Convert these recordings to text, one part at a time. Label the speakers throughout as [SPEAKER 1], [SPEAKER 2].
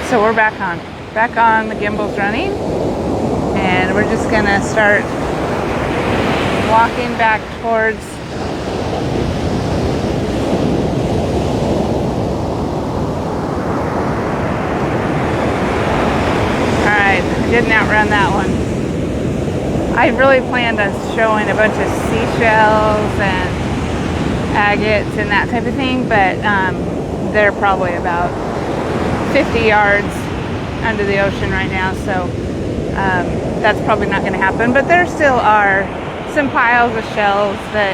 [SPEAKER 1] So we're back on the gimbal's running, and we're just gonna start walking back towards Alright, I didn't outrun that one. I really planned on showing a bunch of seashells and agates and that type of thing, but they're probably about 50 yards under the ocean right now, so that's probably not going to happen. But there still are some piles of shells that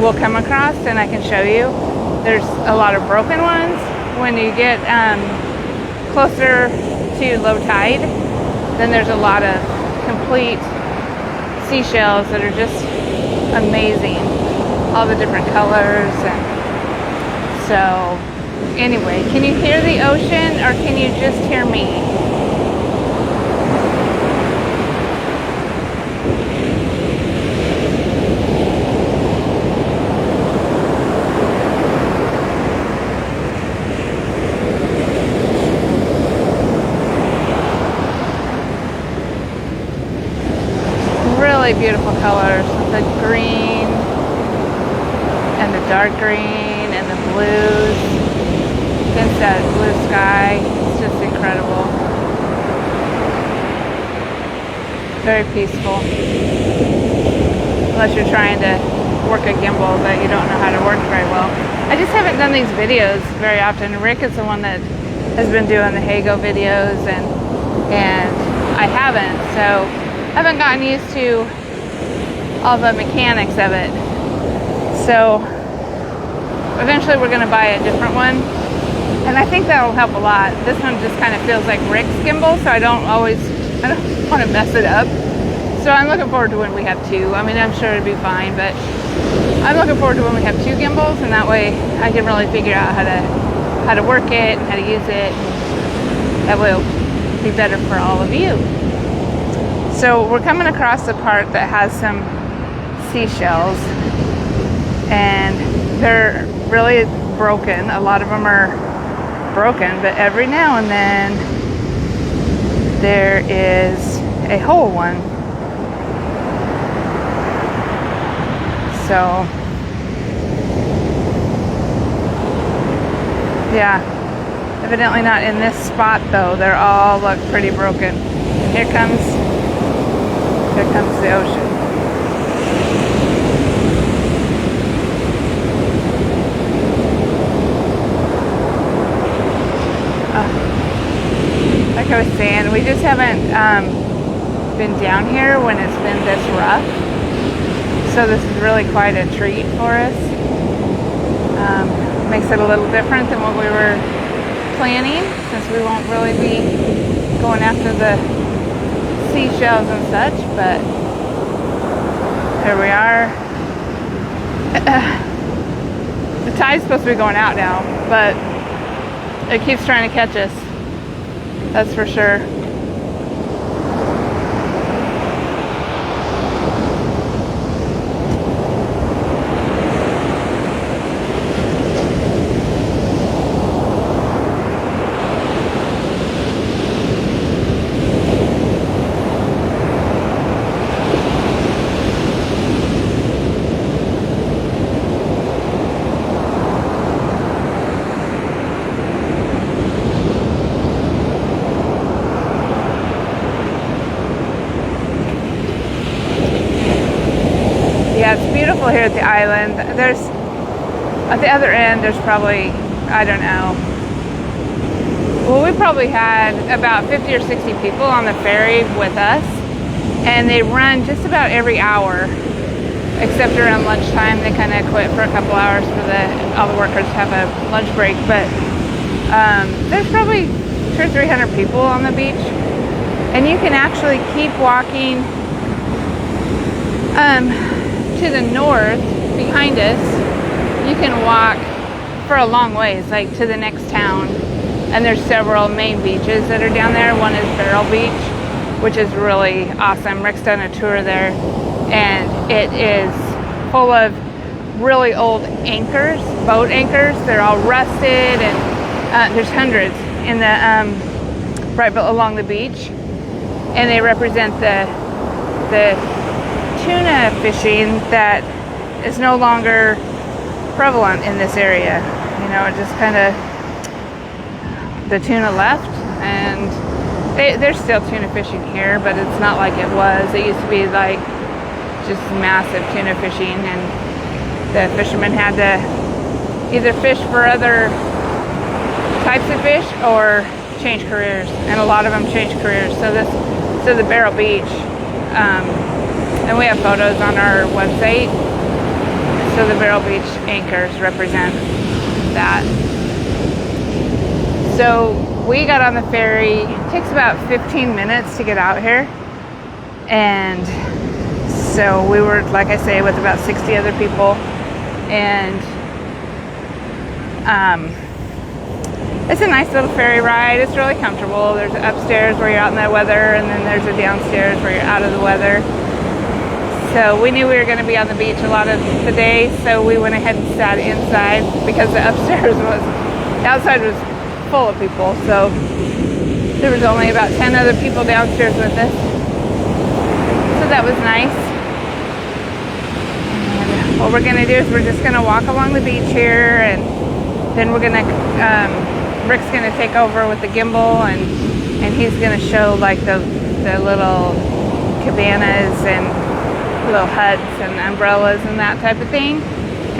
[SPEAKER 1] we'll come across, and I can show you. There's a lot of broken ones. When you get closer to low tide, then there's a lot of complete seashells that are just amazing, all the different colors. And so anyway, can you hear the ocean or can you just hear me? Really beautiful colors, the green and the dark green and the blues against that blue sky. It's just incredible. Very peaceful. Unless you're trying to work a gimbal that you don't know how to work very well. I just haven't done these videos very often. Rick is the one that has been doing the Hago videos, and I haven't, so I haven't gotten used to all the mechanics of it. So eventually we're going to buy a different one, and I think that'll help a lot. This one just kind of feels like Rick's gimbal, so I don't want to mess it up. So I'm looking forward to when we have two. I mean, I'm sure it'll be fine, but I'm looking forward to when we have two gimbals, and that way I can really figure out how to work it and how to use it. That will be better for all of you. So we're coming across the part that has some seashells, and they're really broken. A lot of them are broken, but every now and then there is a whole one. So yeah, evidently not in this spot though. They're all look pretty broken. Here comes the ocean. Like I was saying, we just haven't been down here when it's been this rough. So this is really quite a treat for us. Makes it a little different than what we were planning, since we won't really be going after the seashells and such, but here we are. The tide's supposed to be going out now, but it keeps trying to catch us, that's for sure. Yeah, it's beautiful here at the island. There's, at the other end, there's probably, I don't know. Well, we probably had about 50 or 60 people on the ferry with us, and they run just about every hour, except around lunchtime. They kind of quit for a couple hours for all the workers to have a lunch break. But there's probably 200 or 300 people on the beach, and you can actually keep walking to the north behind us. You can walk for a long ways, like to the next town, and there's several main beaches that are down there. One is Barrel Beach, which is really awesome. Rick's done a tour there, and it is full of really old anchors, boat anchors. They're all rusted, and there's hundreds, in the right along the beach, and they represent the tuna fishing that is no longer prevalent in this area. You know, it just kind of, the tuna left, and there's still tuna fishing here, but it's not like it was. It used to be like just massive tuna fishing, and the fishermen had to either fish for other types of fish or change careers, and a lot of them changed careers. So the Barrel Beach, and we have photos on our website. So the Barrel Beach anchors represent that. So we got on the ferry. It takes about 15 minutes to get out here, and so we were, like I say, with about 60 other people, and it's a nice little ferry ride. It's really comfortable. There's upstairs where you're out in the weather, and then there's a downstairs where you're out of the weather. So we knew we were going to be on the beach a lot of the day, so we went ahead and sat inside because the outside was full of people. So there was only about 10 other people downstairs with us. So that was nice. And what we're going to do is we're just going to walk along the beach here, and then we're going to, Rick's going to take over with the gimbal, and he's going to show like the little cabanas and little huts and umbrellas and that type of thing.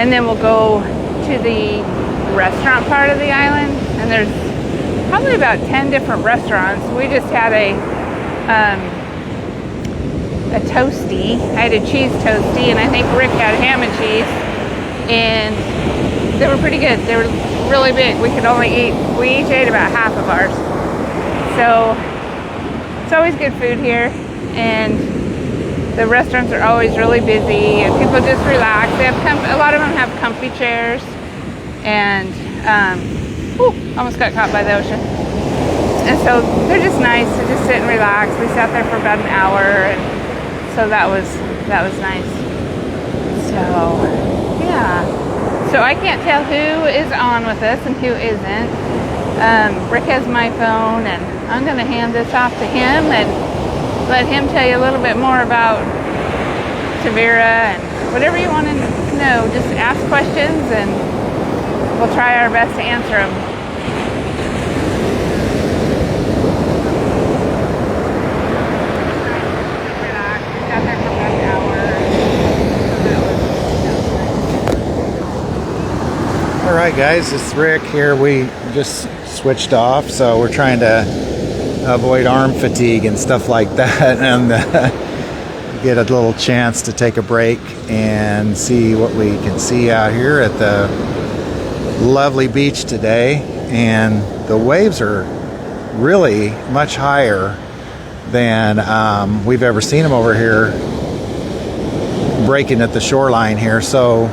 [SPEAKER 1] And then we'll go to the restaurant part of the island, and there's probably about 10 different restaurants. We just had a toasty. I had a cheese toasty, and I think Rick had ham and cheese, and they were pretty good. They were really big. We each ate about half of ours. So it's always good food here, and the restaurants are always really busy, and people just relax. They have a lot of them have comfy chairs, and almost got caught by the ocean. And so they're just nice to just sit and relax. We sat there for about an hour, and so that was nice. So yeah. So I can't tell who is on with us and who isn't. Rick has my phone, and I'm going to hand this off to him and let him tell you a little bit more about Tavira, and whatever you want to know, just ask questions, and we'll try our best to answer them. Relax. We sat there for about an hour.
[SPEAKER 2] All right, guys, it's Rick here. We just switched off, so we're trying to avoid arm fatigue and stuff like that, and get a little chance to take a break and see what we can see out here at the lovely beach today. And the waves are really much higher than we've ever seen them over here, breaking at the shoreline here. So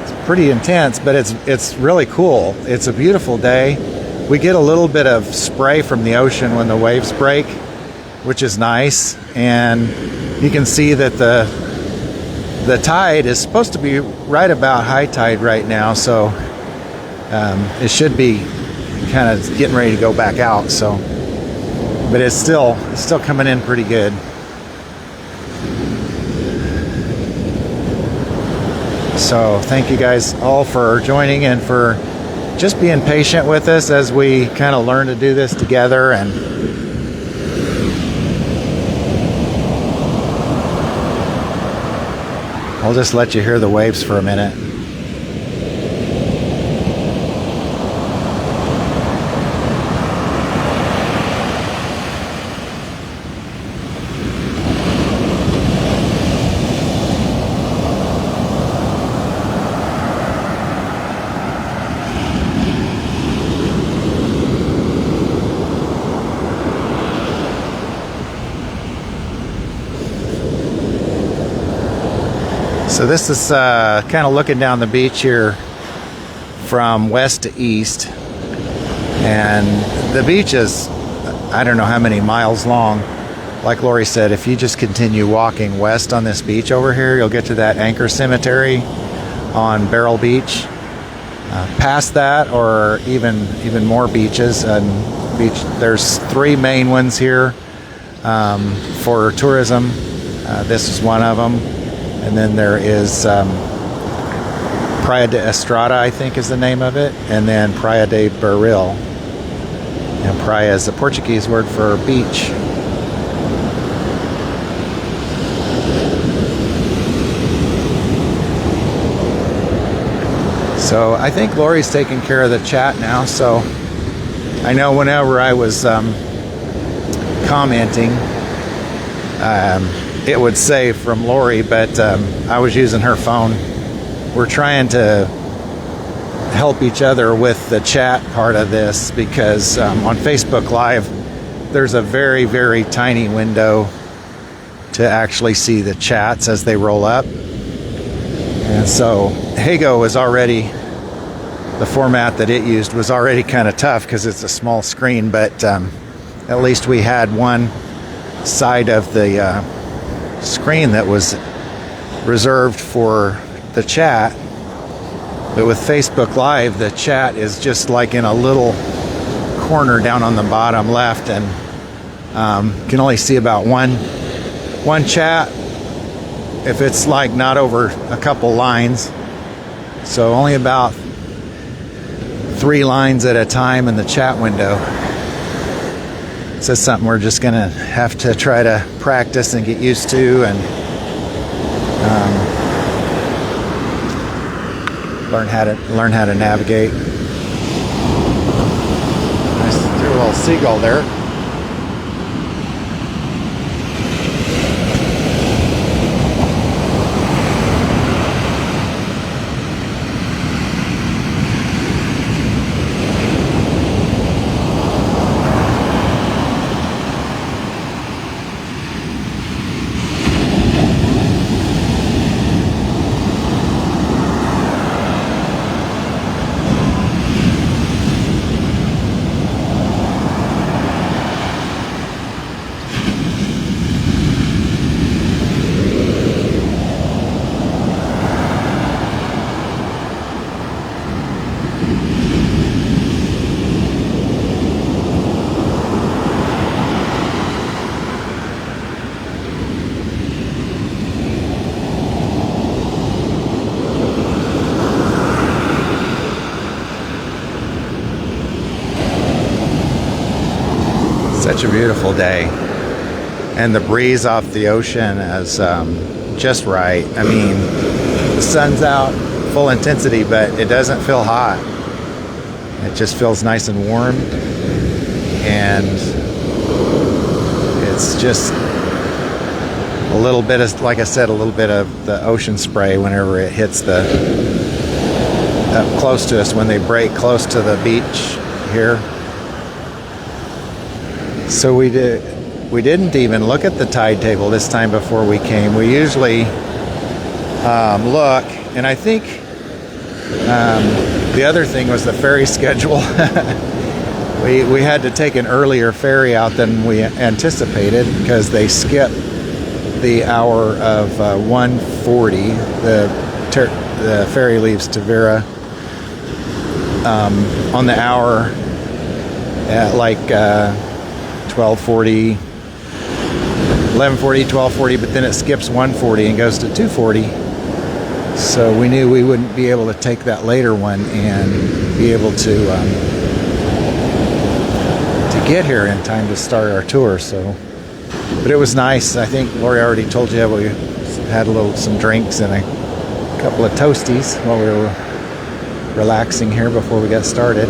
[SPEAKER 2] it's pretty intense, but it's really cool. It's a beautiful day. We get a little bit of spray from the ocean when the waves break, which is nice. And you can see that the tide is supposed to be right about high tide right now, so it should be kind of getting ready to go back out. So, but it's still coming in pretty good. So thank you guys all for joining and for just being patient with us as we kind of learn to do this together. And I'll just let you hear the waves for a minute. So this is kind of looking down the beach here from west to east, and the beach is, I don't know how many miles long. Like Lori said, if you just continue walking west on this beach over here, you'll get to that anchor cemetery on Barrel Beach, Past that, or even more beaches. And there's 3 main ones here for tourism. This is one of them, and then there is Praia de Estrada, I think is the name of it, and then Praia de Barril. And praia is the Portuguese word for beach. So I think Lori's taking care of the chat now. So I know whenever I was commenting, it would say from Lori, but I was using her phone. We're trying to help each other with the chat part of this, because on Facebook Live, there's a very, very tiny window to actually see the chats as they roll up. And so Hago was already, the format that it used was already kind of tough because it's a small screen, but at least we had one side of the screen that was reserved for the chat. But with Facebook Live, the chat is just like in a little corner down on the bottom left, and can only see about one chat if it's like not over a couple lines. So only about 3 lines at a time in the chat window. So it's something we're just gonna have to try to practice and get used to, and learn how to navigate. Nice little seagull there. Such a beautiful day, and the breeze off the ocean is just right. I mean, the sun's out full intensity, but it doesn't feel hot. It just feels nice and warm, and it's just a little bit of, like I said, a little bit of the ocean spray whenever it hits the up close to us, when they break close to the beach here. So we didn't even look at the tide table this time before we came. We usually look, and I think the other thing was the ferry schedule. we had to take an earlier ferry out than we anticipated because they skipped the hour of 1:40. The ferry leaves Tavira on the hour at like 12:40, 11:40, 12:40, but then it skips 1:40 and goes to 2:40. So we knew we wouldn't be able to take that later one and be able to get here in time to start our tour. So, but it was nice. I think Lori already told you we had some drinks and a couple of toasties while we were relaxing here before we got started.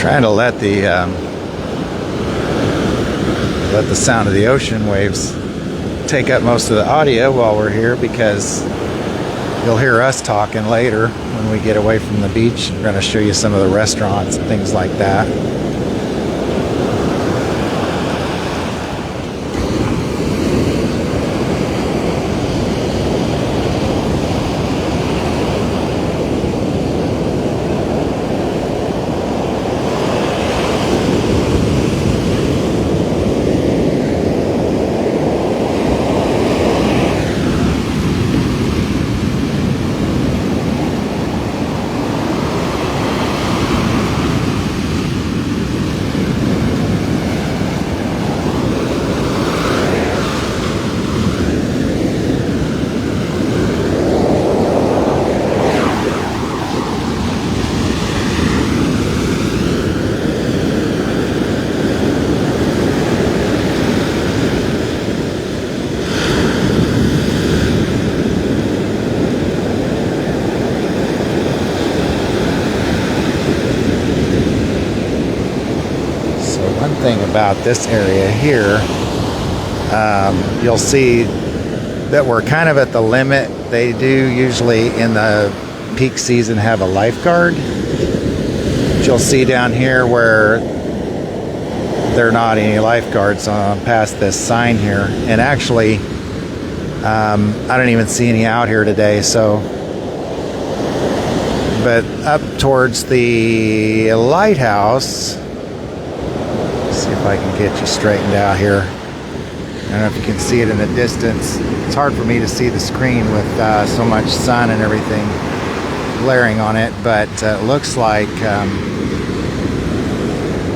[SPEAKER 2] Trying to let the sound of the ocean waves take up most of the audio while we're here, because you'll hear us talking later when we get away from the beach. We're going to show you some of the restaurants and things like that. Thing about this area here, you'll see that we're kind of at the limit. They do usually in the peak season have a lifeguard. You'll see down here where there are not any lifeguards past this sign here, and actually I don't even see any out here today. So, but up towards the lighthouse, see if I can get you straightened out here. I don't know if you can see it in the distance. It's hard for me to see the screen with so much sun and everything glaring on it, but it looks like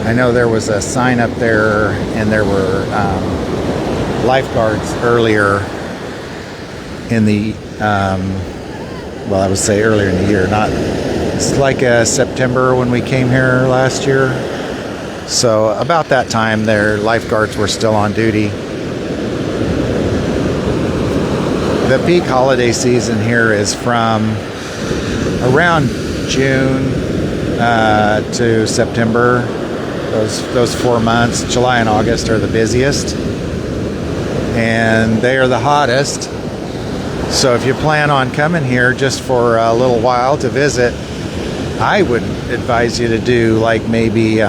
[SPEAKER 2] I know there was a sign up there, and there were lifeguards earlier in the well, I would say earlier in the year, not, it's like September when we came here last year. So about that time, their lifeguards were still on duty. The peak holiday season here is from around June to September. Those 4 months, July and August, are the busiest, and they are the hottest. So if you plan on coming here just for a little while to visit, I would advise you to do like maybe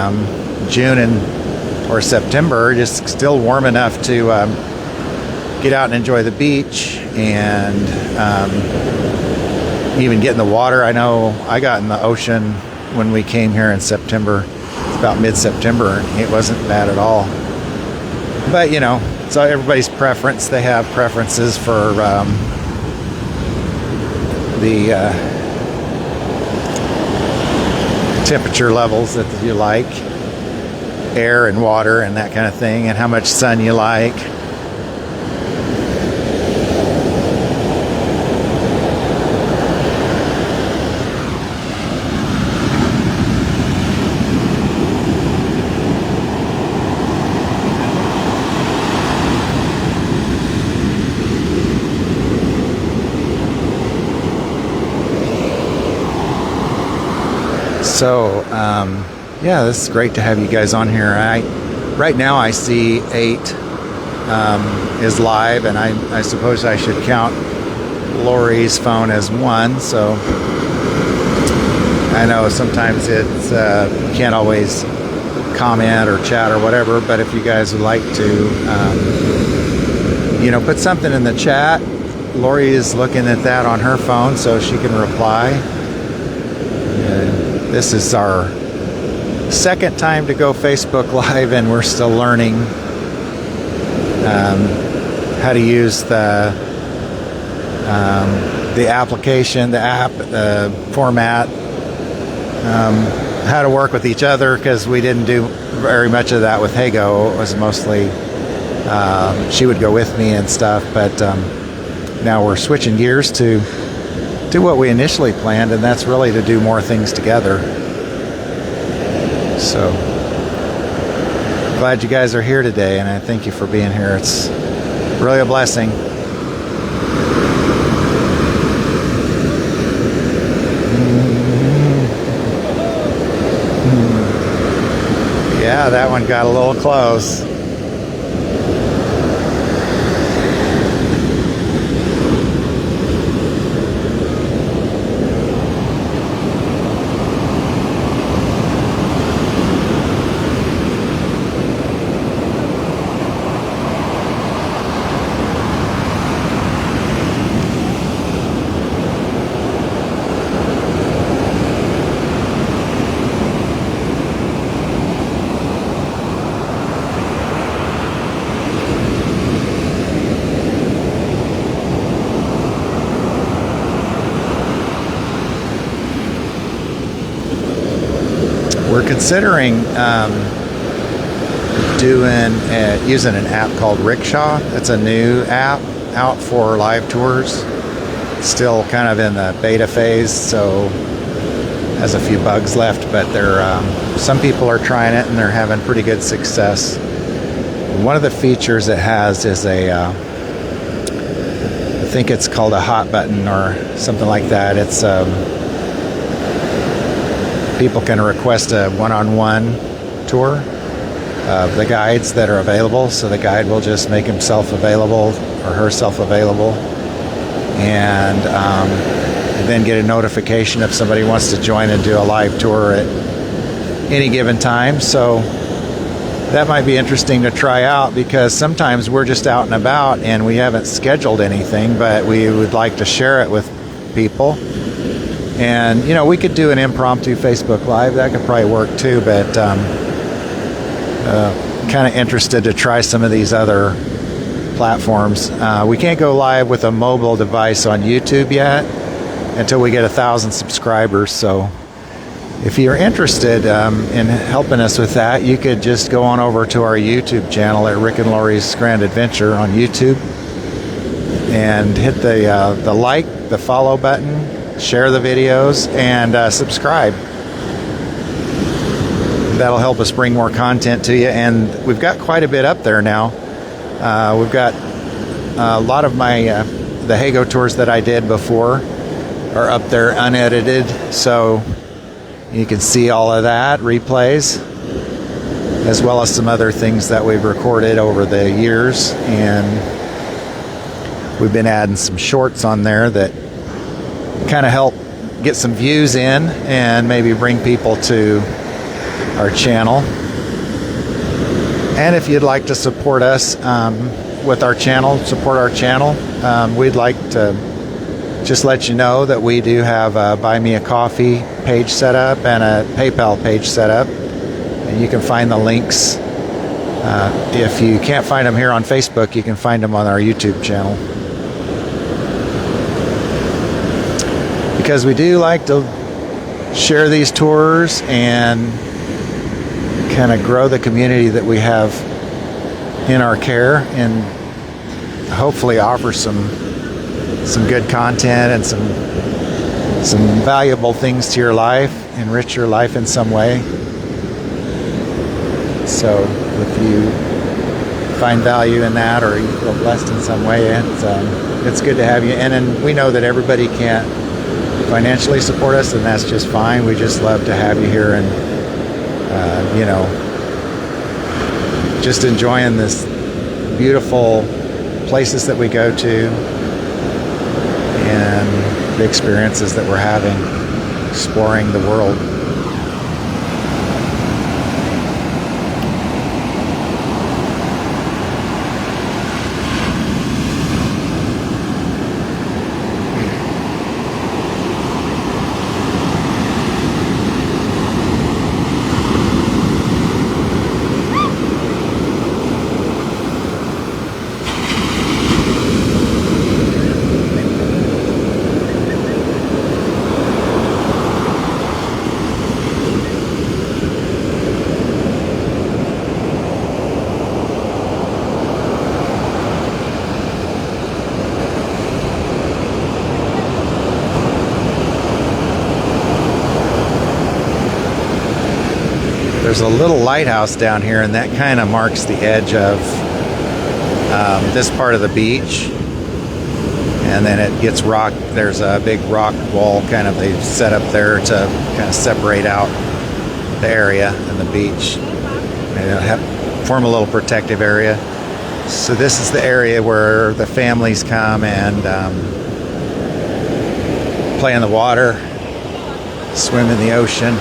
[SPEAKER 2] June or September, just still warm enough to get out and enjoy the beach, and even get in the water. I know I got in the ocean when we came here in September. It's about mid-September, and it wasn't bad at all. But you know, it's everybody's preference. They have preferences for the temperature levels that you like, air and water and that kind of thing, and how much sun you like. So, yeah, this is great to have you guys on here. Right now I see 8 is live, and I suppose I should count Lori's phone as 1. So I know sometimes it's you can't always comment or chat or whatever, but if you guys would like to, put something in the chat. Lori is looking at that on her phone, so she can reply. This is our second time to go Facebook Live, and we're still learning how to use the application, the app, the format, how to work with each other, because we didn't do very much of that with Hago. It was mostly she would go with me and stuff, but now we're switching gears to do what we initially planned, and that's really to do more things together. So glad you guys are here today, and I thank you for being here. It's really a blessing. Yeah, that one got a little close. We're considering using an app called Rickshaw. It's a new app out for live tours. It's still kind of in the beta phase, so has a few bugs left, but some people are trying it and they're having pretty good success. One of the features it has is I think it's called a hot button or something like that. It's people can request a one-on-one tour of the guides that are available, so the guide will just make himself available or herself available, and then get a notification if somebody wants to join and do a live tour at any given time. So that might be interesting to try out, because sometimes we're just out and about and we haven't scheduled anything, but we would like to share it with people. And we could do an impromptu Facebook Live. That could probably work too, but kind of interested to try some of these other platforms. We can't go live with a mobile device on YouTube yet until we get 1,000 subscribers. So if you're interested in helping us with that, you could just go on over to our YouTube channel at Rick and Lori's Grand Adventure on YouTube and hit the like, the follow button, share the videos, and subscribe. That'll help us bring more content to you, and we've got quite a bit up there now. We've got a lot of my the Hago tours that I did before are up there unedited, so you can see all of that, replays, as well as some other things that we've recorded over the years. And we've been adding some shorts on there that kind of help get some views in and maybe bring people to our channel. And if you'd like to support us with our channel, we'd like to just let you know that we do have a Buy Me a Coffee page set up and a PayPal page set up, and you can find the links. If you can't find them here on Facebook, you can find them on our YouTube channel. Because we do like to share these tours and kind of grow the community that we have in our care, and hopefully offer some good content and some valuable things to your life, enrich your life in some way. So if you find value in that, or you feel blessed in some way, it's good to have you in. And we know that everybody can't financially support us, and that's just fine. We just love to have you here, and just enjoying this beautiful places that we go to and the experiences that we're having exploring the world. There's a little lighthouse down here, and that kind of marks the edge of this part of the beach. And then it gets rock. There's a big rock wall kind of they've set up there to kind of separate out the area and the beach. and form a little protective area. So this is the area where the families come and play in the water, swim in the ocean.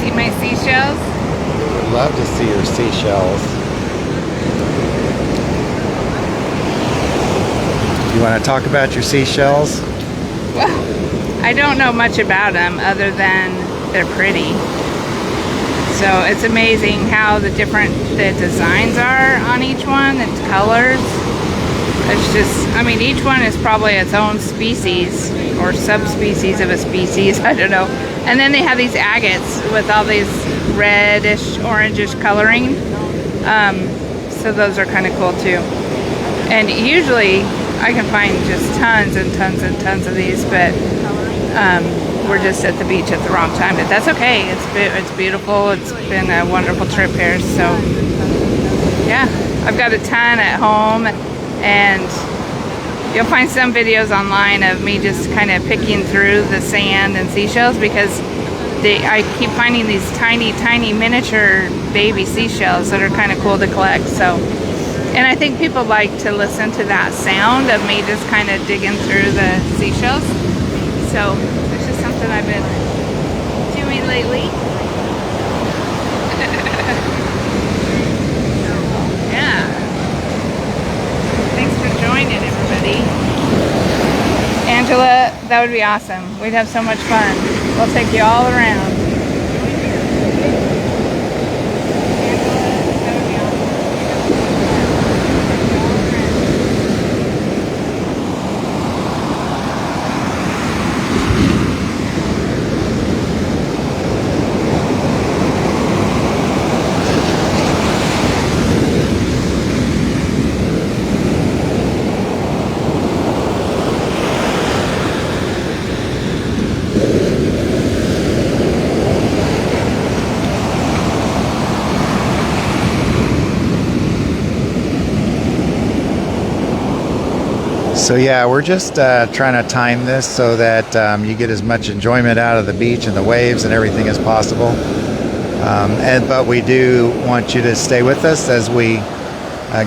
[SPEAKER 1] See my seashells?
[SPEAKER 2] Would love to see your seashells. You want to talk about your seashells?
[SPEAKER 1] Well, I don't know much about them other than they're pretty. So it's amazing how the designs are on each one, its colors. It's just, I mean, each one is probably its own species or subspecies of a species, I don't know. And then they have these agates with all these reddish, orangish coloring. So those are kind of cool too. And usually I can find just tons and tons and tons of these, but we're just at the beach at the wrong time. But that's okay. It's beautiful. It's been a wonderful trip here. So yeah, I've got a ton at home, and you'll find some videos online of me just kind of picking through the sand and seashells, because I keep finding these tiny, tiny miniature baby seashells that are kind of cool to collect. So, and I think people like to listen to that sound of me just kind of digging through the seashells. So it's just something I've been doing lately. Yeah. Thanks for joining, everybody. Angela, that would be awesome. We'd have so much fun. We'll take you all around.
[SPEAKER 2] So yeah, we're just trying to time this so that you get as much enjoyment out of the beach and the waves and everything as possible. But we do want you to stay with us as we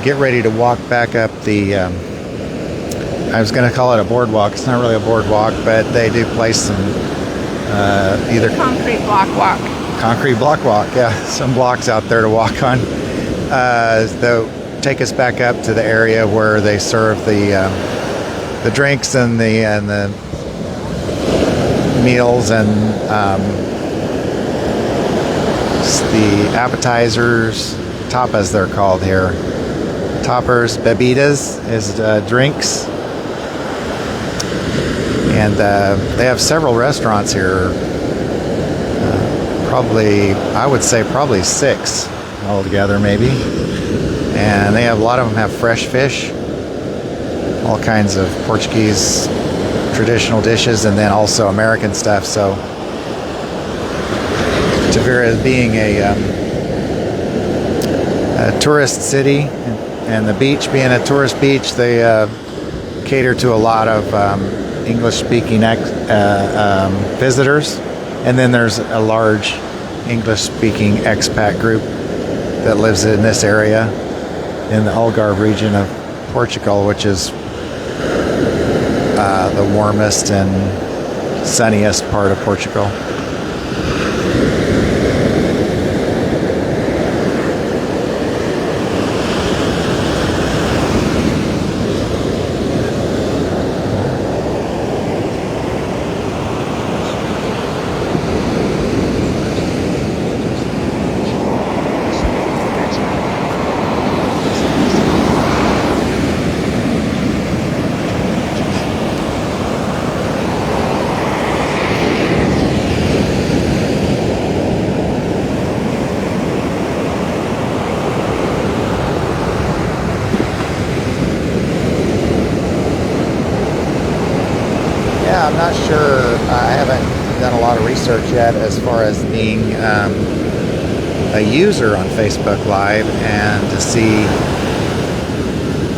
[SPEAKER 2] get ready to walk back up the, I was going to call it a boardwalk. It's not really a boardwalk, but they do place some either
[SPEAKER 1] Concrete block walk.
[SPEAKER 2] Concrete block walk, yeah. Some blocks out there to walk on. They'll take us back up to the area where they serve the drinks and the meals and the appetizers, tapas they're called here. Toppers, bebidas is drinks. And they have several restaurants here. I would say probably 6 altogether maybe. And they have a lot of them have fresh fish. A all kinds of Portuguese traditional dishes, and then also American stuff. So Tavira being a tourist city, and the beach being a tourist beach, they cater to a lot of English-speaking visitors, and then there's a large English-speaking expat group that lives in this area in the Algarve region of Portugal, which is the warmest and sunniest part of Portugal. I'm not sure. I haven't done a lot of research yet as far as being a user on Facebook Live and to see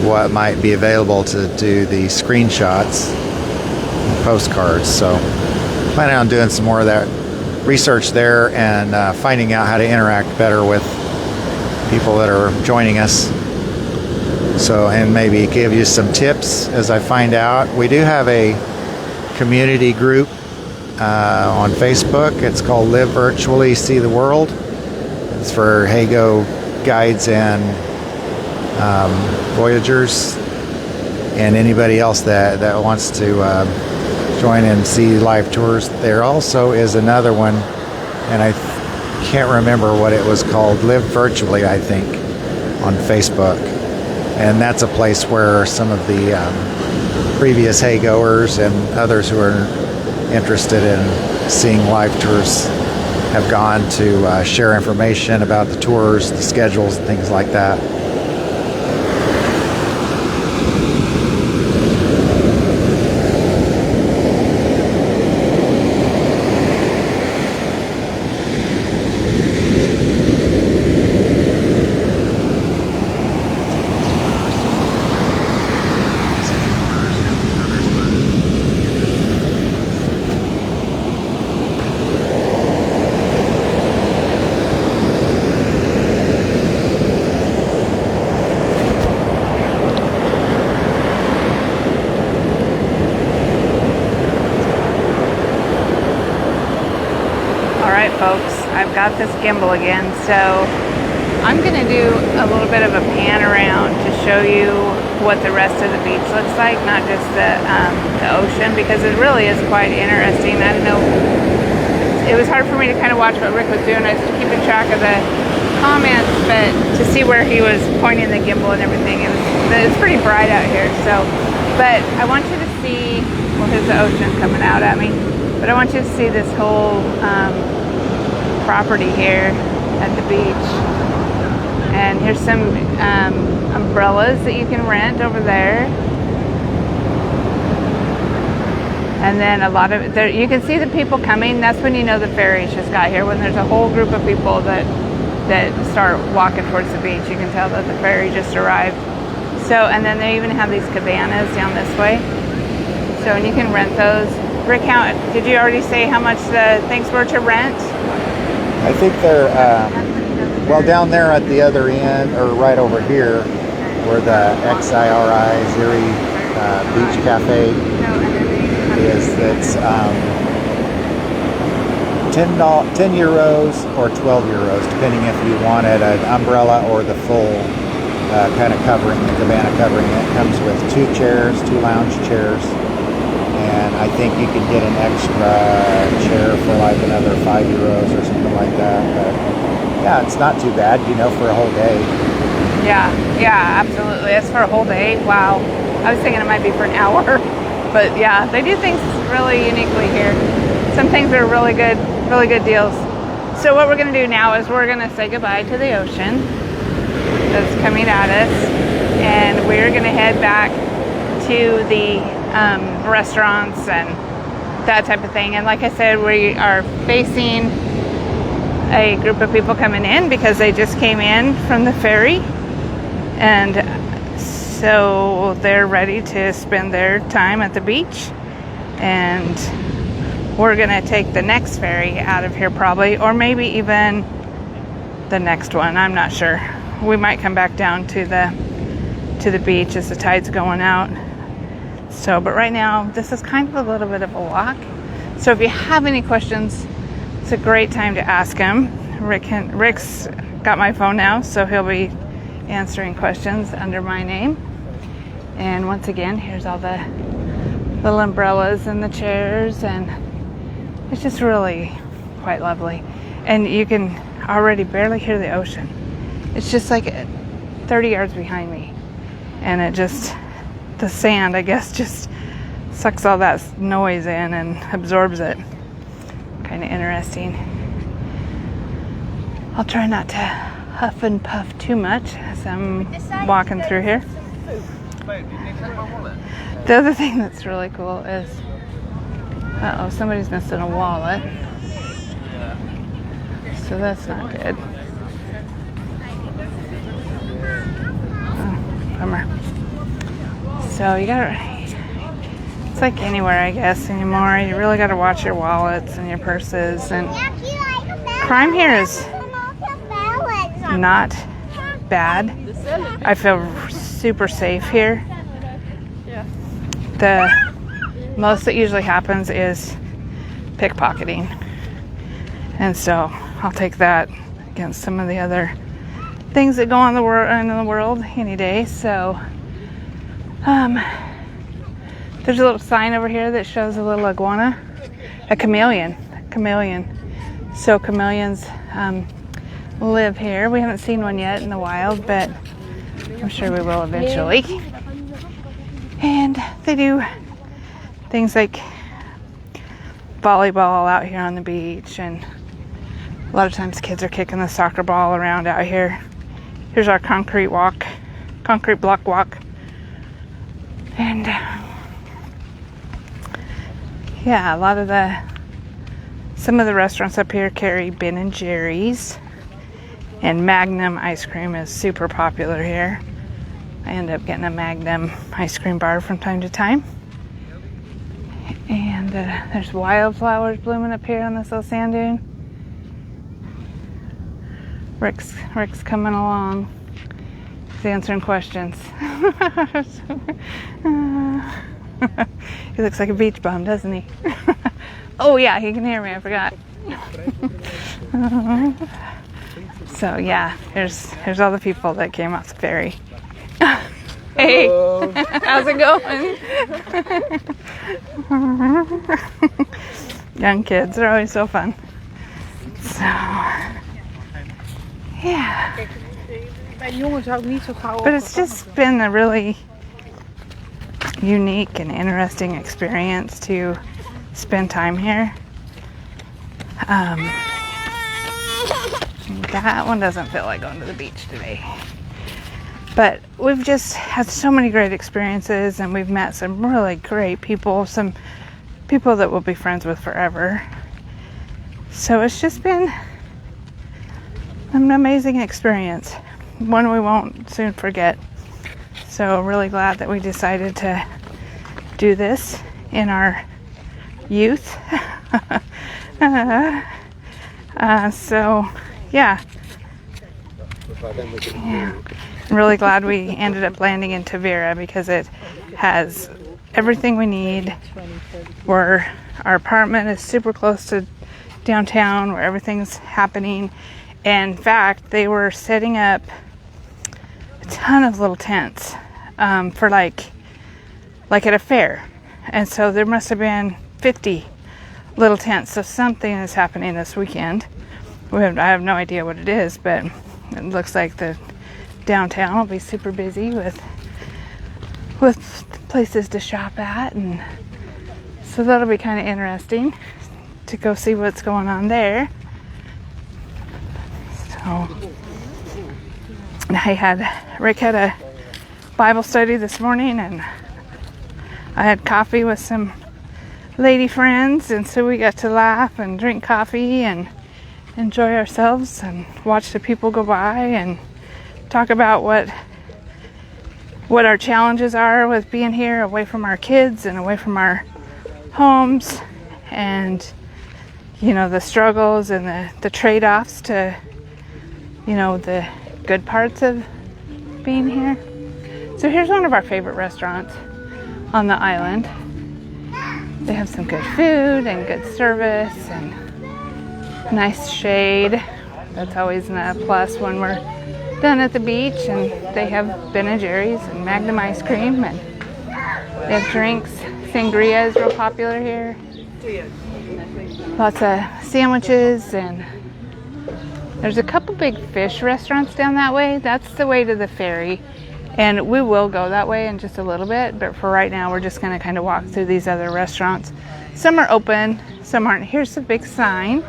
[SPEAKER 2] what might be available to do the screenshots and postcards. So planning on doing some more of that research there and finding out how to interact better with people that are joining us. So, and maybe give you some tips as I find out. We do have a community group on Facebook. It's called Live Virtually, See the World. It's for Hago guides and voyagers and anybody else that wants to join and see live tours. There also is another one, and I can't remember what it was called, Live Virtually, I think, on Facebook. And that's a place where some of the previous hay-goers and others who are interested in seeing live tours have gone to share information about the tours, the schedules, and things like that.
[SPEAKER 1] Folks, I've got this gimbal again, so I'm going to do a little bit of a pan around to show you what the rest of the beach looks like, not just the ocean, because it really is quite interesting. I don't know, it was hard for me to kind of watch what Rick was doing. I was keeping track of the comments, but to see where he was pointing the gimbal and everything, it's pretty bright out here. So, but I want you to see, well, here's the ocean coming out at me, but I want you to see this whole property here at the beach. And here's some umbrellas that you can rent over there. And then a lot of there, you can see the people coming. That's when you know the ferries just got here. When there's a whole group of people that start walking towards the beach, you can tell that the ferry just arrived. So, and then they even have these cabanas down this way. So, and you can rent those. Rick, did you already say how much the things were to rent?
[SPEAKER 2] I think they're, well, down there at the other end, or right over here, where the XIRI Ziri Beach Cafe is, that's 10 euros or 12 euros, depending if you wanted an umbrella or the full kind of covering, the cabana covering. It comes with 2 chairs, 2 lounge chairs. And I think you can get an extra chair for like another 5 euros or something like that. But yeah, it's not too bad, you know, for a whole day.
[SPEAKER 1] Yeah, absolutely. It's for a whole day. Wow. I was thinking it might be for an hour. But yeah, they do things really uniquely here. Some things are really good deals. So what we're going to do now is we're going to say goodbye to the ocean that's coming at us. And we're going to head back to the restaurants and that type of thing. And like I said, we are facing a group of people coming in because they just came in from the ferry, and so they're ready to spend their time at the beach. And we're gonna take the next ferry out of here probably, or maybe even the next one. I'm not sure. We might come back down to the beach as the tide's going out. So, but right now this is kind of a little bit of a walk. So if you have any questions, it's a great time to ask him. Rick's got my phone now, so he'll be answering questions under my name. And once again, here's all the little umbrellas and the chairs, and it's just really quite lovely. And you can already barely hear the ocean. It's just like 30 yards behind me, and it just, the sand, I guess, just sucks all that noise in and absorbs it. Kind of interesting. I'll try not to huff and puff too much as I'm walking through here. The other thing that's really cool is, uh-oh, somebody's missing a wallet. So that's not good. Oh, bummer. So you gotta, it's like anywhere, I guess, anymore. You really gotta watch your wallets and your purses. And crime here is not bad. I feel super safe here. The most that usually happens is pickpocketing. And so I'll take that against some of the other things that go on in the world any day. So there's a little sign over here that shows a little iguana, a chameleon. So chameleons live here. We haven't seen one yet in the wild, but I'm sure we will eventually. And they do things like volleyball out here on the beach, and a lot of times kids are kicking the soccer ball around out here. Here's our concrete block walk. And yeah, some of the restaurants up here carry Ben and Jerry's, and Magnum ice cream is super popular here. I end up getting a Magnum ice cream bar from time to time. And there's wildflowers blooming up here on this little sand dune. Rick's coming along. He's answering questions. He looks like a beach bum, doesn't he? Oh yeah, he can hear me, I forgot. So yeah, here's all the people that came off the ferry. Hey, hello. How's it going? Young kids are always so fun. So yeah. But it's just been a really unique and interesting experience to spend time here. That one doesn't feel like going to the beach today. But we've just had so many great experiences, and we've met some really great people, some people that we'll be friends with forever. So it's just been an amazing experience, one we won't soon forget. So really glad that we decided to do this in our youth. So yeah. I'm really glad we ended up landing in Tavira because it has everything we need. Our apartment is super close to downtown where everything's happening. In fact, they were setting up a ton of little tents for like at a fair. And so there must have been 50 little tents. So something is happening this weekend. I have no idea what it is, but it looks like the downtown will be super busy with places to shop at, and so that'll be kind of interesting to go see what's going on there. So Rick had a Bible study this morning, and I had coffee with some lady friends, and so we got to laugh and drink coffee and enjoy ourselves and watch the people go by and talk about what our challenges are with being here away from our kids and away from our homes, and the struggles and the trade-offs to the good parts of being here. So here's one of our favorite restaurants on the island. They have some good food and good service and nice shade. That's always a plus when we're done at the beach. And they have Ben and Jerry's and Magnum ice cream, and they have drinks. Sangria is real popular here. Lots of sandwiches, and there's a couple big fish restaurants down that way. That's the way to the ferry, and we will go that way in just a little bit, but for right now we're just going to kind of walk through these other restaurants. Some are open, some aren't. Here's a big sign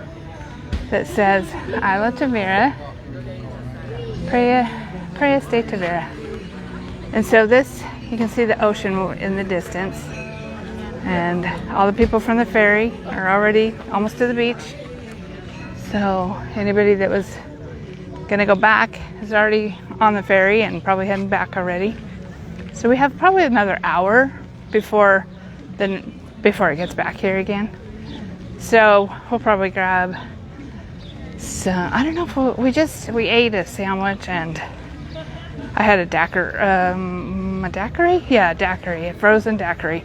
[SPEAKER 1] that says Ihla Tavira, Praia de Tavira. And so this, you can see the ocean in the distance, and all the people from the ferry are already almost to the beach. So anybody that was gonna go back is already on the ferry and probably heading back already. So we have probably another hour before it gets back here again. So we'll probably grab some, I don't know if we ate a sandwich, and I had a daiquiri, a frozen daiquiri.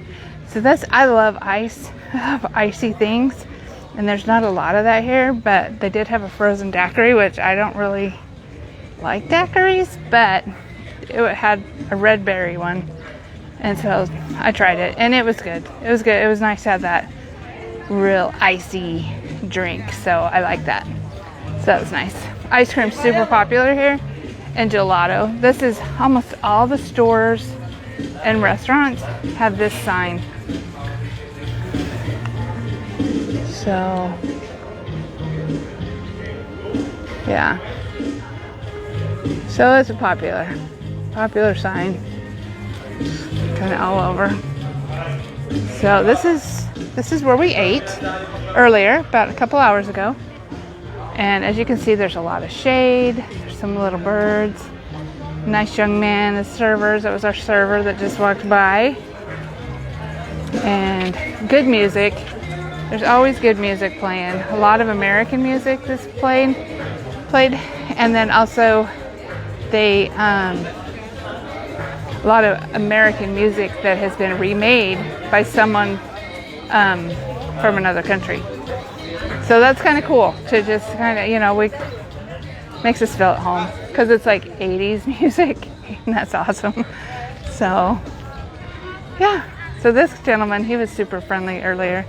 [SPEAKER 1] So I love ice. I love icy things, and there's not a lot of that here, but they did have a frozen daiquiri, which I don't really like daiquiris, but it had a red berry one, and so I tried it, and it was good. It was good. It was nice to have that real icy drink, so I like that. So that was nice. Ice cream's super popular here, and gelato. This is almost all the stores and restaurants have this sign. So, yeah. So it's a popular sign, kind of all over. So this is where we ate earlier, about a couple hours ago. And as you can see, there's a lot of shade. There's some little birds. Nice young man, the servers. That was our server that just walked by. And good music. There's always good music playing. A lot of American music that's played. And then also a lot of American music that has been remade by someone from another country. So that's kind of cool to just kind of, makes us feel at home, because it's like 80s music, and that's awesome. So, yeah. So this gentleman, he was super friendly earlier.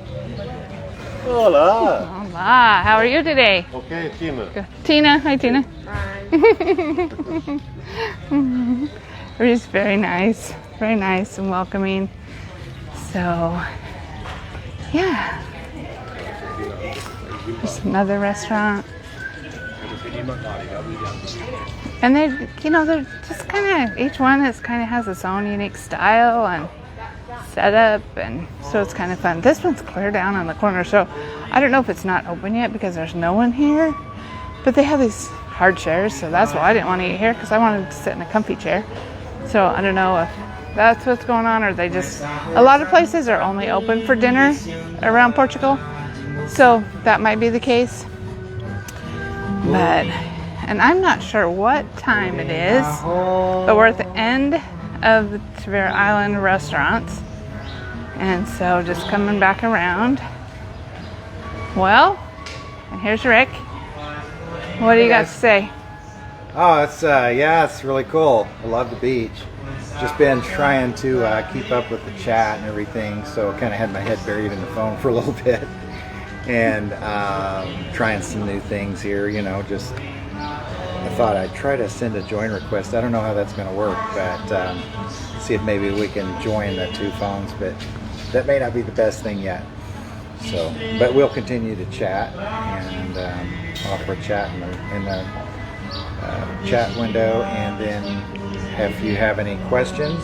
[SPEAKER 3] Hola.
[SPEAKER 1] Hola. How are you today?
[SPEAKER 3] Okay, Tina.
[SPEAKER 1] Good. Tina. Hi, Tina.
[SPEAKER 3] Hi.
[SPEAKER 1] He's very nice and welcoming. So, yeah. There's another restaurant. And they're just kind of, each one has its own unique style and setup, and so it's kind of fun. This one's clear down on the corner, so I don't know if it's not open yet because there's no one here, but they have these hard chairs, so that's why I didn't want to eat here, because I wanted to sit in a comfy chair. So I don't know if that's what's going on, or they just, a lot of places are only open for dinner around Portugal, so that might be the case. But, and I'm not sure what time it is, but we're at the end of the Tavira Island restaurants, and so just coming back around. Well, and here's Rick. What do you got to say?
[SPEAKER 2] Oh, it's really cool. I love the beach. Just been trying to keep up with the chat and everything, so kind of had my head buried in the phone for a little bit, and trying some new things here. Just I thought I'd try to send a join request. I don't know how that's going to work, but see if maybe we can join the two phones, but that may not be the best thing yet. So, but we'll continue to chat and offer a chat in the chat window, and then if you have any questions,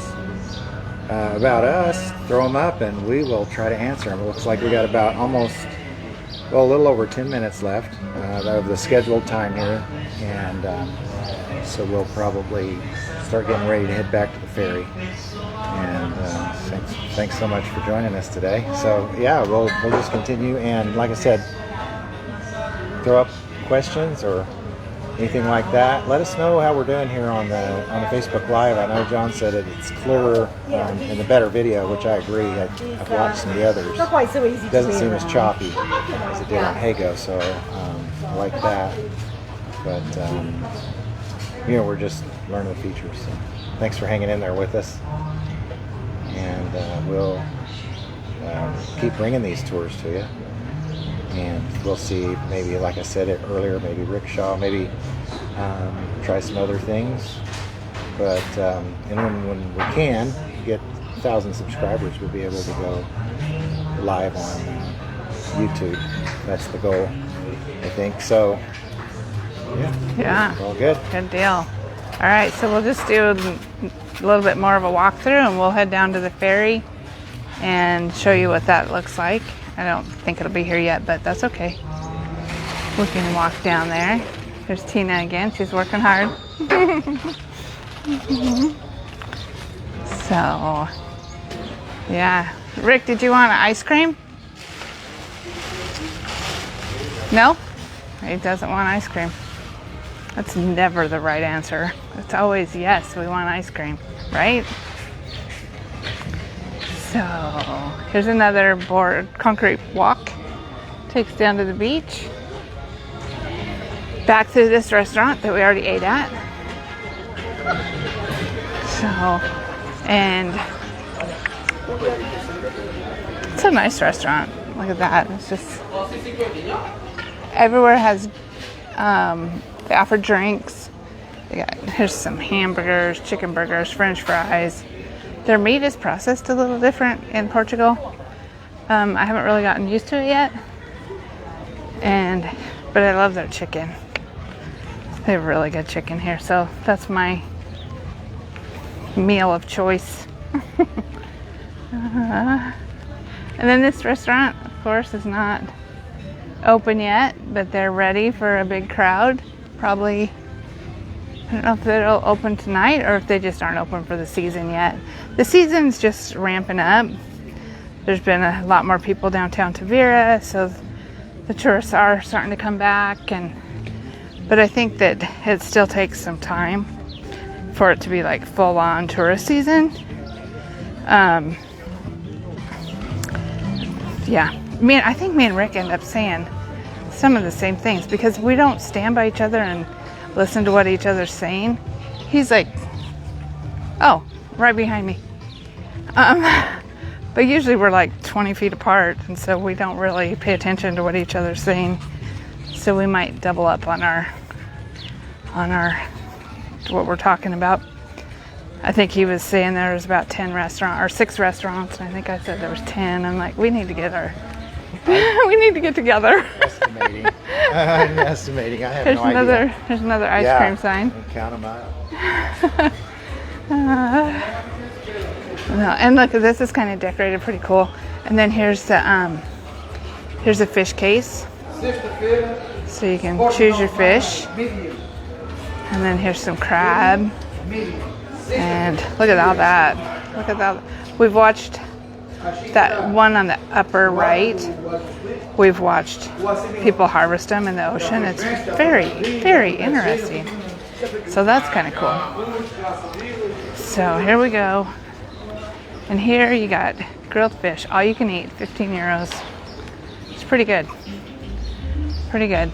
[SPEAKER 2] about us, throw them up, and we will try to answer them. It looks like we got about a little over 10 minutes left of the scheduled time here, and so we'll probably start getting ready to head back to the ferry. And thanks so much for joining us today. So yeah, we'll just continue, and like I said, throw up questions or anything like that. Let us know how we're doing here on the Facebook Live. I know John said it's clearer and a better video, which I agree. I've watched some of the others.
[SPEAKER 4] Not quite so easy.
[SPEAKER 2] It doesn't seem as choppy as it did on Hago, so I like that. But we're just learning the features. So thanks for hanging in there with us, and we'll keep bringing these tours to you. And we'll see, maybe, like I said it earlier, maybe rickshaw, maybe try some other things. But and when we can get 1,000 subscribers, we'll be able to go live on YouTube. That's the goal, I think. So,
[SPEAKER 1] Yeah.
[SPEAKER 2] all good.
[SPEAKER 1] Good deal. All right, so we'll just do a little bit more of a walkthrough, and we'll head down to the ferry and show you what that looks like. I don't think it'll be here yet, but that's okay. We can walk down there. There's Tina again. She's working hard. So, yeah. Rick, did you want an ice cream? No? He doesn't want ice cream. That's never the right answer. It's always yes, we want ice cream, right? So here's another concrete walk. Takes down to the beach. Back to this restaurant that we already ate at. So, and it's a nice restaurant. Look at that. It's just everywhere has they offer drinks. Here's some hamburgers, chicken burgers, French fries. Their meat is processed a little different in Portugal. I haven't really gotten used to it yet, but I love their chicken. They have really good chicken here, so that's my meal of choice. And then this restaurant, of course, is not open yet, but they're ready for a big crowd. Probably, I don't know if they'll open tonight or if they just aren't open for the season yet. The season's just ramping up. There's been a lot more people downtown Tavira, so the tourists are starting to come back. But I think that it still takes some time for it to be like full-on tourist season. I think me and Rick end up saying some of the same things because we don't stand by each other and listen to what each other's saying. He's like, oh, right behind me. But usually we're like 20 feet apart, and so we don't really pay attention to what each other's saying. So we might double up on our what we're talking about. I think he was saying there was about 6 restaurants, and I think I said there was 10. I'm like, we need to get together.
[SPEAKER 2] Estimating. I have no idea.
[SPEAKER 1] There's another ice cream sign.
[SPEAKER 2] Count them out.
[SPEAKER 1] And look, this is kind of decorated pretty cool. And then here's a fish case, so you can choose your fish. And then here's some crab. And look at all that. Look at that. We've watched that one on the upper right. We've watched people harvest them in the ocean. It's very, very interesting. So that's kind of cool. So here we go. And here you got grilled fish, all you can eat, 15 euros. It's pretty good. Pretty good.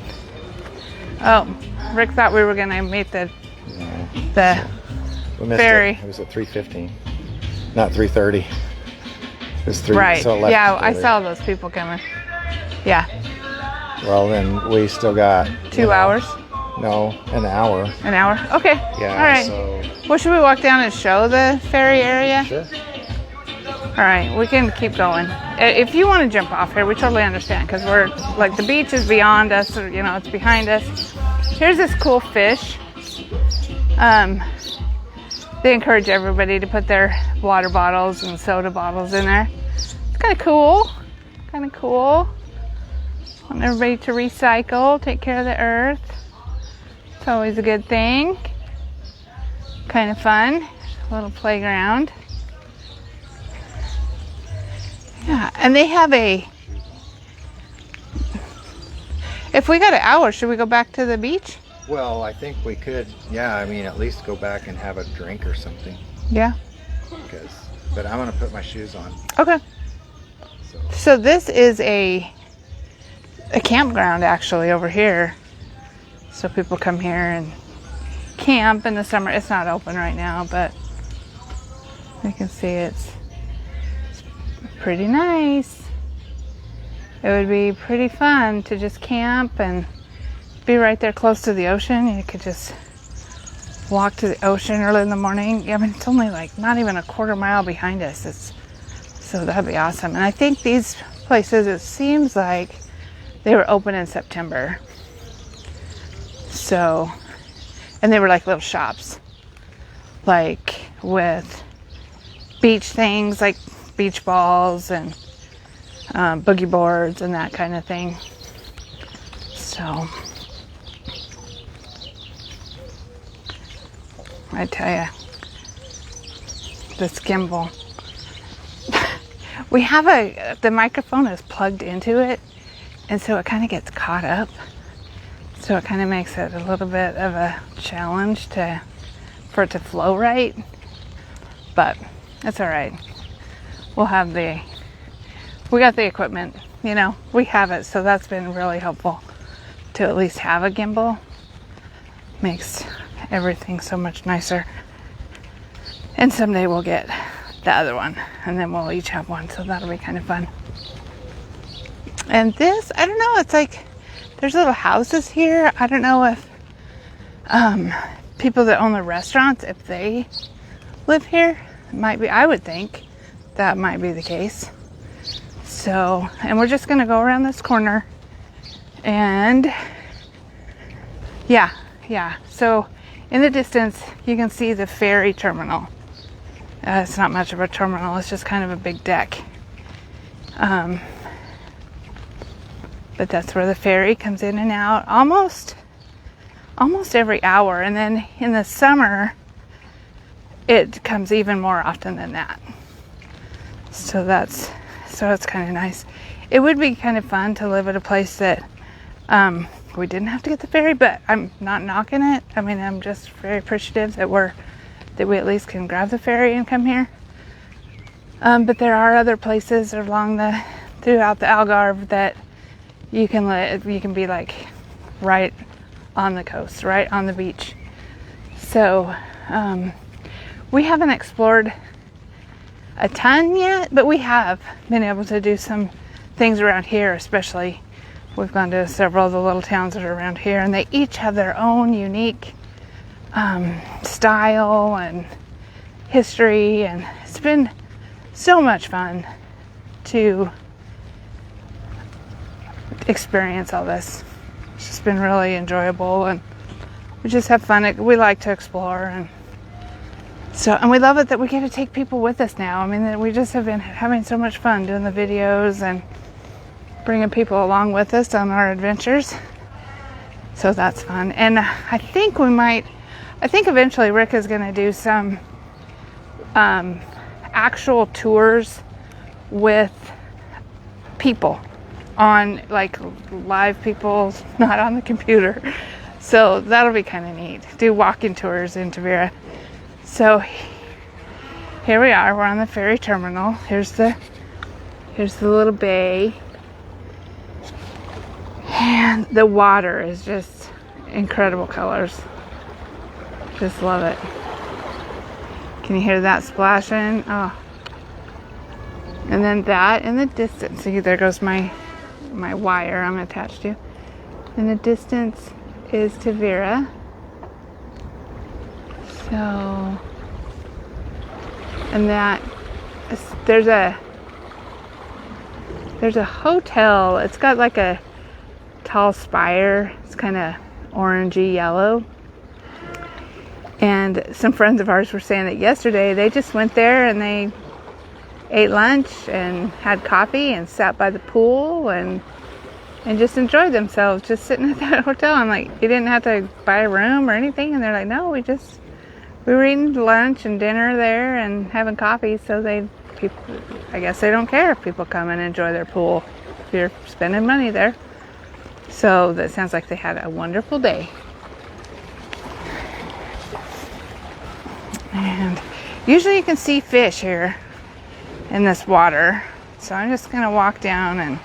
[SPEAKER 1] Oh, Rick thought we were going to meet the
[SPEAKER 2] We missed
[SPEAKER 1] ferry.
[SPEAKER 2] It was at 3:15, not 3:30. It was 3.
[SPEAKER 1] Right.
[SPEAKER 2] So
[SPEAKER 1] Yeah, I saw those people coming. Yeah.
[SPEAKER 2] Well, then we still got
[SPEAKER 1] 2 hours.
[SPEAKER 2] No, an hour.
[SPEAKER 1] An hour. Okay.
[SPEAKER 2] Yeah.
[SPEAKER 1] All right.
[SPEAKER 2] So
[SPEAKER 1] Well, should we walk down and show the ferry area?
[SPEAKER 2] sure.
[SPEAKER 1] All right, we can keep going. If you want to jump off here, we totally understand because we're like the beach is beyond us, or it's behind us. Here's this cool fish. they encourage everybody to put their water bottles and soda bottles in there. It's kind of cool. Kind of cool. Want everybody to recycle, take care of the earth. It's always a good thing. Kind of fun. A little playground. Yeah, and they have a... If we got an hour, should we go back to the beach?
[SPEAKER 2] Well, I think we could, yeah, I mean, at least go back and have a drink or something.
[SPEAKER 1] Yeah.
[SPEAKER 2] But I'm going to put my shoes on.
[SPEAKER 1] Okay. So this is a campground actually over here. So people come here and camp in the summer. It's not open right now, but you can see it's pretty nice. It would be pretty fun to just camp and be right there close to the ocean. You could just walk to the ocean early in the morning. I mean, it's only like not even a quarter mile behind us. So that'd be awesome. And I think these places, it seems like they were open in September. So, and they were like little shops, like with beach things, like beach balls and boogie boards and that kind of thing. So, I tell you, this gimbal. We have the microphone is plugged into it, and so it kind of gets caught up. So it kind of makes it a little bit of a challenge for it to flow right. But that's all right. We got the equipment, you know, we have it. So that's been really helpful to at least have a gimbal. Makes everything so much nicer. And someday we'll get the other one, and then we'll each have one, so that'll be kind of fun. And this, I don't know, it's like there's little houses here. I don't know if people that own the restaurants, if they live here. It might be, I would think that might be the case. So, and we're just gonna go around this corner, and yeah, so in the distance you can see the ferry terminal. It's not much of a terminal, it's just kind of a big deck. But that's where the ferry comes in and out almost every hour. And then in the summer, it comes even more often than that. So it's kind of nice. It would be kind of fun to live at a place that we didn't have to get the ferry, but I'm not knocking it. I mean, I'm just very appreciative that we at least can grab the ferry and come here. But there are other places throughout the Algarve that you can be like right on the coast, right on the beach. So we haven't explored a ton yet, but we have been able to do some things around here. Especially we've gone to several of the little towns that are around here, and they each have their own unique style and history, and it's been so much fun to experience all this. It's just been really enjoyable, and we just have fun. We like to explore, and we love it that we get to take people with us now. I mean, that we just have been having so much fun doing the videos and bringing people along with us on our adventures. So that's fun. And I think eventually Rick is going to do some actual tours with people on, like, live people, not on the computer. So that'll be kind of neat. Do walking tours in Tavira. So here we are. We're on the ferry terminal. Here's the little bay. And the water is just incredible colors. Just love it. Can you hear that splashing? Oh. And then that in the distance. See, there goes my wire I'm attached to. In the distance is Tavira. So, and there's a hotel. It's got like a tall spire. It's kind of orangey yellow. And some friends of ours were saying that yesterday they just went there and they ate lunch and had coffee and sat by the pool and just enjoyed themselves just sitting at that hotel. I'm like, you didn't have to buy a room or anything? And they're like, no, we were eating lunch and dinner there and having coffee. So I guess they don't care if people come and enjoy their pool if you're spending money there. So that sounds like they had a wonderful day. And usually you can see fish here in this water. So I'm just going to walk down and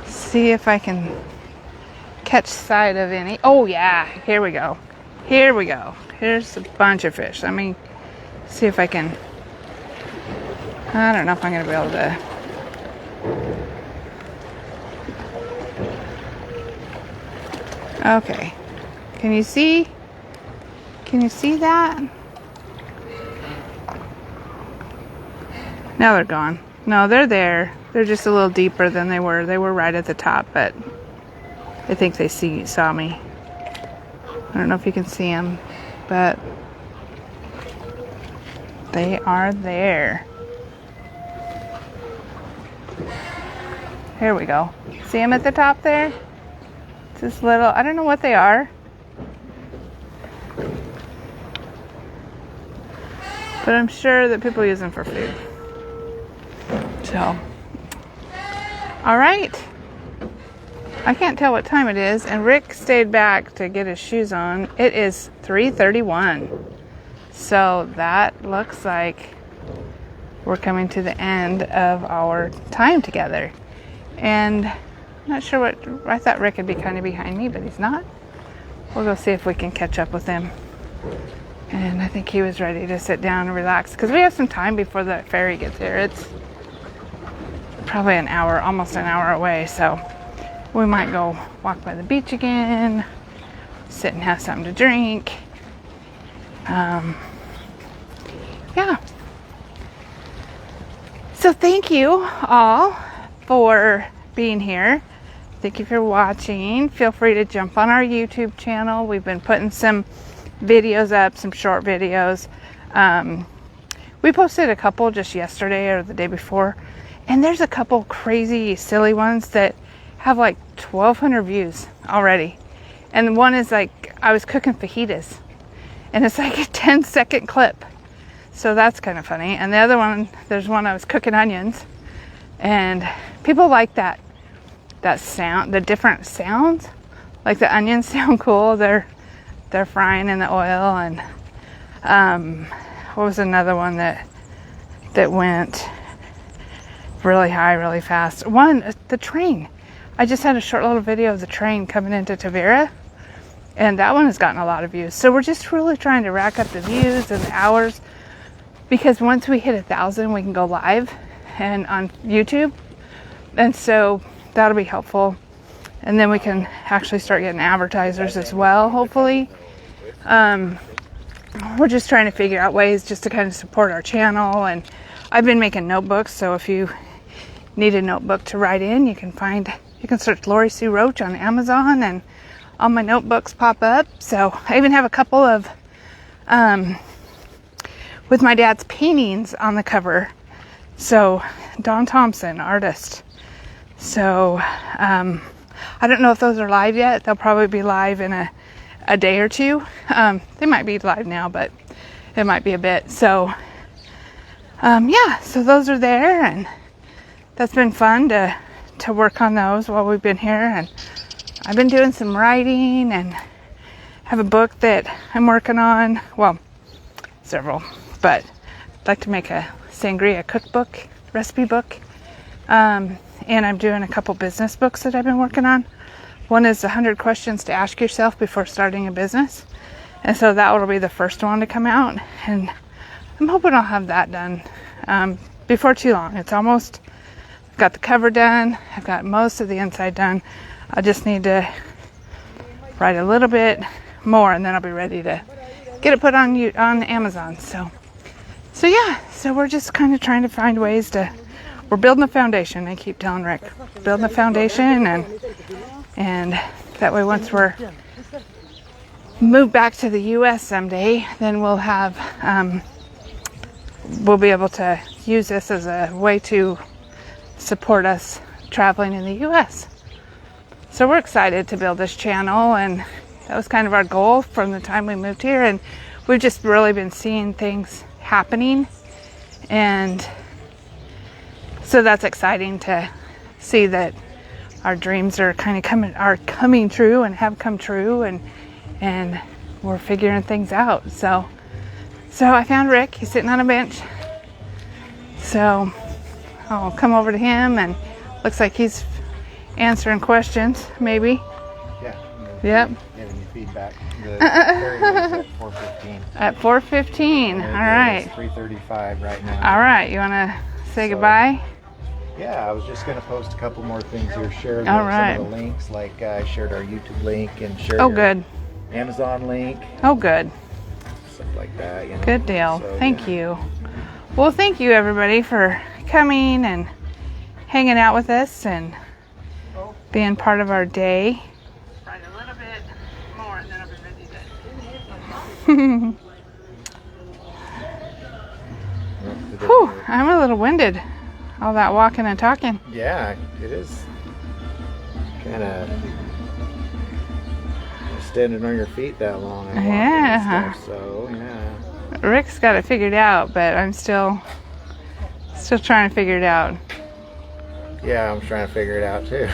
[SPEAKER 1] see if I can catch sight of any. Oh yeah, here we go. Here we go. Here's a bunch of fish. Let me see if I can. I don't know if I'm going to be able to. Okay. Can you see? Can you see that? Now they're gone. No, they're there. They're just a little deeper than they were. They were right at the top, but I think they saw me. I don't know if you can see them, but they are there. Here we go. See them at the top there? It's this little, I don't know what they are. But I'm sure that people use them for food. So, all right. I can't tell what time it is, and Rick stayed back to get his shoes on. It is 3:31. So that looks like we're coming to the end of our time together. And I'm not sure what, I thought Rick would be kind of behind me, but he's not. We'll go see if we can catch up with him. And I think he was ready to sit down and relax because we have some time before the ferry gets here. It's probably an hour, almost an hour away. So we might go walk by the beach again, sit and have something to drink. Yeah. So thank you all for being here. Thank you for watching. Feel free to jump on our YouTube channel. We've been putting some videos up, some short videos. We posted a couple just yesterday or the day before, and there's a couple crazy silly ones that have like 1,200 views already. And one is like, I was cooking fajitas, and it's like a 10-second clip. So that's kind of funny. And the other one, there's one I was cooking onions, and people like that sound, the different sounds. Like the onions sound cool. They're frying in the oil. And what was another one that went really high, really fast? One, the train. I just had a short little video of the train coming into Tavira, and that one has gotten a lot of views. So we're just really trying to rack up the views and the hours, because once we hit 1,000, we can go live and on YouTube, and so that'll be helpful. And then we can actually start getting advertisers as well, hopefully. We're just trying to figure out ways just to kind of support our channel. And I've been making notebooks, so if you need a notebook to write in, you can search Lori Sue Roach on Amazon, and all my notebooks pop up. So I even have a couple of with my dad's paintings on the cover. So Don Thompson, artist. So I don't know if those are live yet. They'll probably be live in a day or two. They might be live now, but it might be a bit. So yeah, so those are there, and that's been fun to work on those while we've been here. And I've been doing some writing and have a book that I'm working on. Well, several, but I'd like to make a sangria cookbook, recipe book. And I'm doing a couple business books that I've been working on. One is 100 questions to ask yourself before starting a business. And so that will be the first one to come out. And I'm hoping I'll have that done before too long. It's almost, I've got the cover done. I've got most of the inside done. I just need to write a little bit more, and then I'll be ready to get it put on Amazon. So yeah, so we're just kind of trying to find ways we're building a foundation. I keep telling Rick, building a foundation, and that way once we're move back to the U.S. someday, then we'll have, we'll be able to use this as a way to support us traveling in the U.S. So we're excited to build this channel, and that was kind of our goal from the time we moved here, and we've just really been seeing things happening, and so that's exciting to see that our dreams are kind of coming true and have come true, and we're figuring things out. So I found Rick. He's sitting on a bench, so I'll come over to him, and looks like he's answering questions, maybe.
[SPEAKER 2] Yeah.
[SPEAKER 1] Yep.
[SPEAKER 2] Giving you feedback. The ferry was at 4:15.
[SPEAKER 1] At 4:15. All right.
[SPEAKER 2] It's 3:35 right now.
[SPEAKER 1] All right. You want to say goodbye?
[SPEAKER 2] Yeah, I was just going to post a couple more things here. Share
[SPEAKER 1] All right.
[SPEAKER 2] some of the links, like I shared our YouTube link and shared
[SPEAKER 1] Oh,
[SPEAKER 2] your
[SPEAKER 1] good.
[SPEAKER 2] Amazon link,
[SPEAKER 1] Oh, good.
[SPEAKER 2] stuff like that. You know.
[SPEAKER 1] Good deal.
[SPEAKER 2] So,
[SPEAKER 1] Thank
[SPEAKER 2] yeah.
[SPEAKER 1] you. Well, thank you everybody for coming and hanging out with us and being part of our day. Right, a little bit more, and then I'll be ready to. Whew, I'm a little winded. All that walking and talking.
[SPEAKER 2] Yeah, it is kind of standing on your feet that long. And walking
[SPEAKER 1] Yeah.
[SPEAKER 2] And stuff, so yeah.
[SPEAKER 1] Rick's got it figured out, but I'm still trying to figure it out.
[SPEAKER 2] Yeah, I'm trying to figure it out too.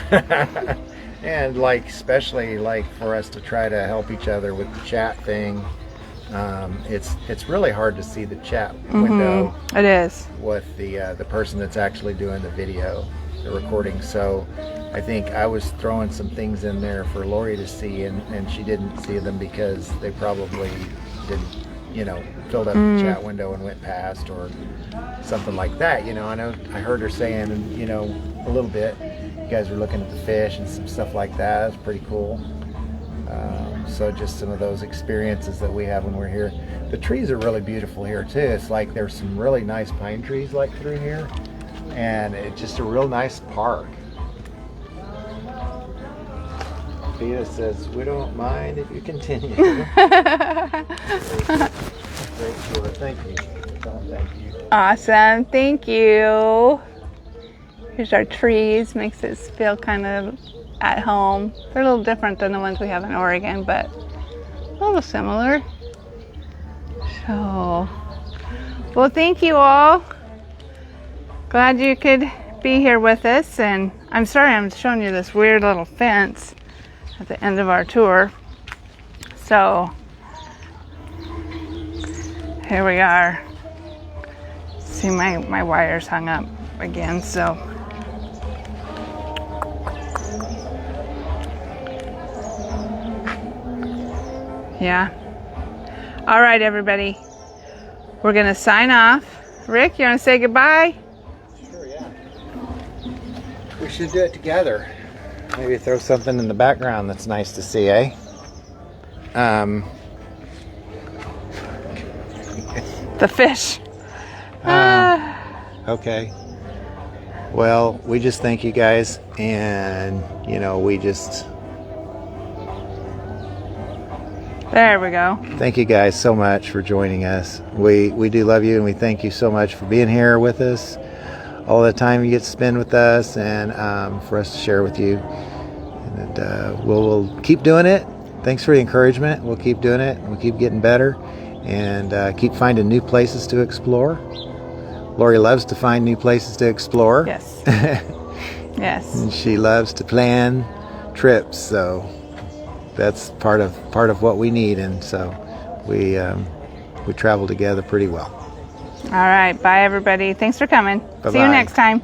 [SPEAKER 2] And like, especially like for us to try to help each other with the chat thing, it's really hard to see the chat window
[SPEAKER 1] It is.
[SPEAKER 2] with the person that's actually doing the video, the recording. So I think I was throwing some things in there for Lori to see, and she didn't see them because they probably didn't, filled up the chat window and went past or something like that. I know I heard her saying, a little bit, you guys were looking at the fish and some stuff like that. That's pretty cool. So just some of those experiences that we have when we're here. The trees are really beautiful here too. It's like there's some really nice pine trees like through here, and it's just a real nice park. Peter says, we don't mind if you continue. Great tour. Thank you. Thank you.
[SPEAKER 1] Awesome. Thank you. Here's our trees. Makes us feel kind of at home. They're a little different than the ones we have in Oregon, but a little similar. So, well, thank you all. Glad you could be here with us. And I'm sorry I'm showing you this weird little fence at the end of our tour. So, here we are. See, my wire's hung up again, so. Yeah. All right, everybody. We're going to sign off. Rick, you want to say goodbye?
[SPEAKER 2] Sure, yeah. We should do it together. Maybe throw something in the background that's nice to see, eh?
[SPEAKER 1] The fish.
[SPEAKER 2] Okay. Well, we just thank you guys, and we just
[SPEAKER 1] There we go.
[SPEAKER 2] thank you guys so much for joining us. We do love you, and we thank you so much for being here with us, all the time you get to spend with us, and for us to share with you. And we'll keep doing it. Thanks for the encouragement. We'll keep doing it. We'll keep getting better, and keep finding new places to explore. Lori loves to find new places to explore.
[SPEAKER 1] Yes. Yes.
[SPEAKER 2] And she loves to plan trips, so that's part of what we need, and so we travel together pretty well.
[SPEAKER 1] All right. Bye, everybody. Thanks for coming. See you
[SPEAKER 2] Bye-bye.
[SPEAKER 1] next time.